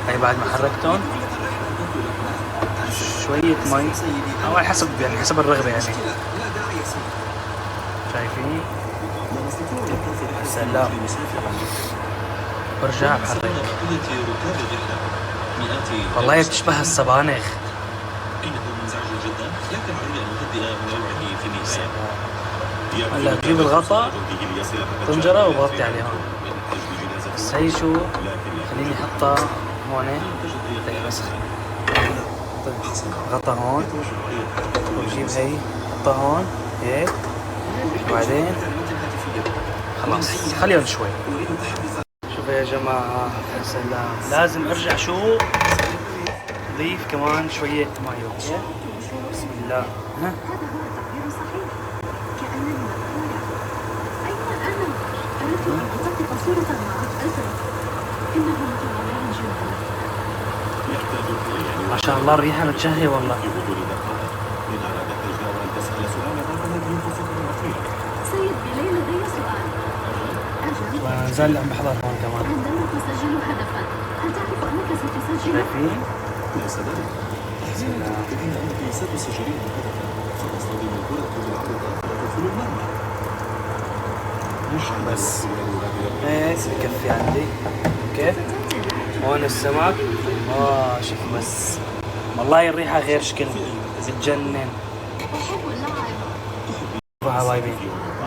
هي بعد ما حركتهم شوية مي أو على حسب يعني حسب الرغبة يعني. شايفين؟ سلام. برجع بحرك. والله بتشبه السبانخ. هلا تجيب الغطا طنجرة وغطي عليها. بس هي شو خليني احطها هون. طيب بس غطا هون وبجيب هي احطها هون هيك وبعدين خلاص خليهم شوي. شوفوا يا جماعة يا سلام. لازم ارجع شو ضيف كمان شوية مايو. بسم الله. ها ما شاء الله الريحة متشهية والله. سيد بليل لدي سؤال. ونزل عم بحضر هون كمان. عندما تسجل هدفا هل تعرف انك ستسجل؟ شايفين؟ يا سلام. انت ستسجلين هدفا فتصطدم الكرة بالعارضة وتدخل المرمى. مش بس هيك بكفي عندي. اوكي هون السمك. شوف بس والله الريحة غير شكل بتجنن. حبايبي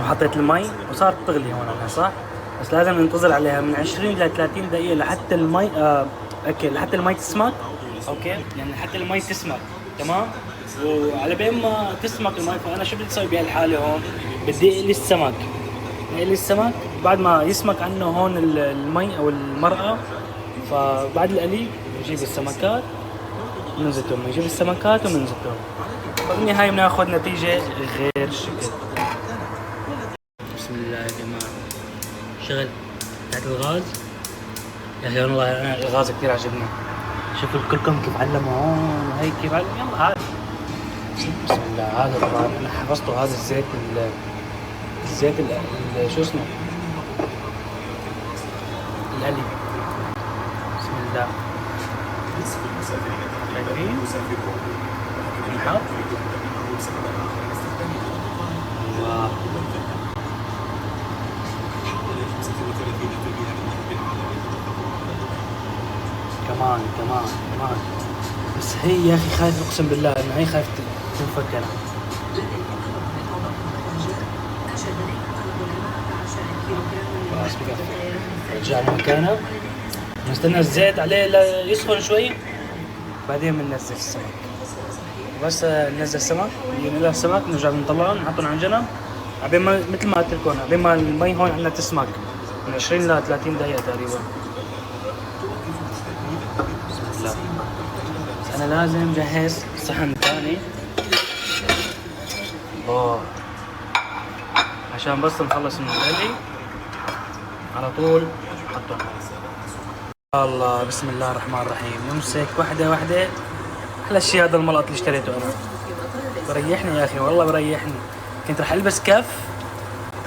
حطيت المي وصارت تغلي هون عنها صح؟ بس لازم ننتظر عليها من 20 ل 30 دقيقة لحتى المي اوكي لحتى المي تسمك. اوكي يعني لحتى المي تسمك تمام. وعلى بين ما تسمك المي فانا شو بدي اسوي بهالحالة هون؟ بدي اقلي السمك. نقلي السمك بعد ما يسمك عنه هون المي او المرقة. فبعد القلي نجيب السمكات وننزلهم. نجيب السمكات وننزلهم. فبالنهاية بناخذ نتيجة غير شكل. بسم الله يا جماعة. شغل تحت الغاز. يا اخي والله انا الغاز كثير عجبني. شوفوا كلكم كيف علموا هون وهيك كيف علموا. يلا هذا بسم الله. هذا طبعا انا حفظته. هذا الزيت الزيت شو اسمه القلي. بسم الله. شايفين؟ نحط كمان بس هي يا اخي خايف اقسم بالله انه هي خايف تنفك. انا خلاص بكفي. رجعنا مكانه نستنى الزيت عليه ليسخن شوي بعدين بننزل السمك. بس ننزل السمك ننزل السمك نرجع بنطلعهم نحطهم على جنب عبين ما مثل ما قلت لكم عبين ما المي هون عندنا تسمك من 20 ل 30 دقيقة تقريبا. بسم الله. بس انا لازم جهز صحن ثاني عشان بس نخلص من القلي على طول نحطهم. الله بسم الله الرحمن الرحيم. نمسك واحدة احلى شيء هذا الملقط اللي اشتريته انا. بريحني يا اخي والله بريحني. كنت رح البس كف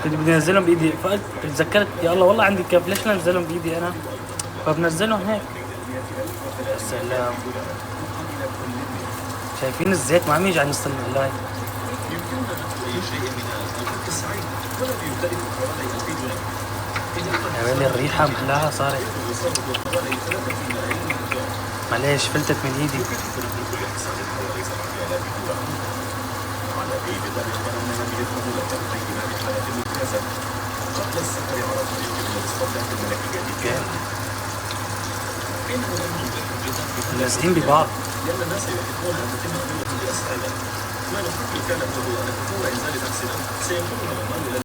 كنت بدي انزلهم بايدي فقلت تذكرت يا الله والله عندي كف ليش لا انزلهم بايدي انا. فبنزلهم هيك. السلام. شايفين الزيت ما عم يجي على نص المقلاي. يا ويلي الريحة محلاها صارت. معليش فلتت من ايدي. لازقين ببعض. ما نفكر كان له أن تطور إنزال الأكسدة سيكون الأمان.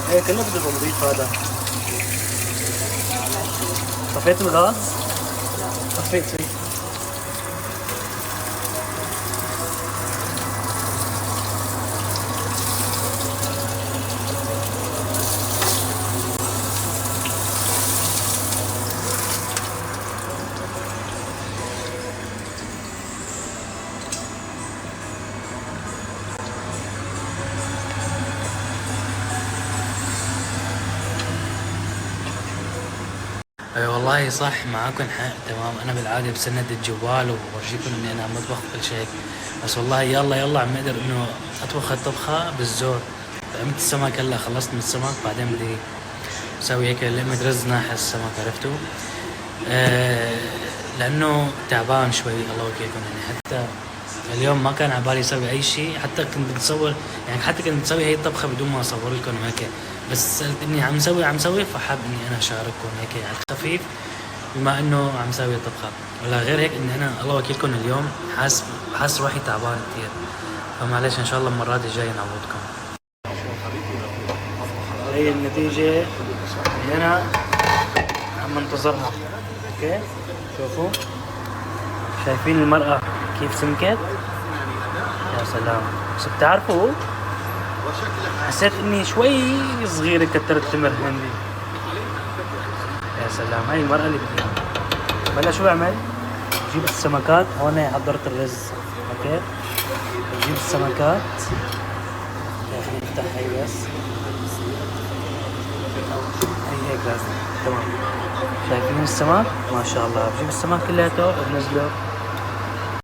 هي كله بده نضيف هذا. طفيت الغاز؟ طفيت فيه. اي والله صح معاكم حق تمام. انا بالعاده بسند الجوال وبورجيكم اني انا عم بطبخ كل شيء، بس والله يلا عم اقدر انه اطبخ الطبخه بالزور. عملت السمك هلا، خلصت من السمك، بعدين بدي اسوي هيك لقمه رز ناحي السمك، عرفتوا؟ لانه تعبان شوي الله وكيلكم يعني. حتى اليوم ما كان على بالي اسوي اي شيء، حتى كنت بتصور يعني، حتى كنت بسوي هي الطبخه بدون ما اصور لكم وهيك، بس قلت اني عم سوي فحاب اني انا اشارككم هيك على الخفيف بما انه عم سوي الطبخه. ولا غير هيك اني انا الله وكيلكم اليوم حاس روحي تعبان كثير، فمعلش ان شاء الله المرات الجايه نعوضكم. هي النتيجه اللي انا عم انتظرها. اوكي شوفوا، شايفين المرأة كيف سمكت؟ يا سلام. بس بتعرفوا حسيت اني شوي صغيرة كترت تمر عندي. يا سلام، هاي المرأة اللي بدي. بلا شو بعمل؟ بجيب السمكات، هون حضرت الرز. اوكي بجيب السمكات، خلينا نفتح هي بس، هي هيك لازم. تمام، شايفين السمك؟ ما شاء الله. بجيب السمك كلياته وبنزله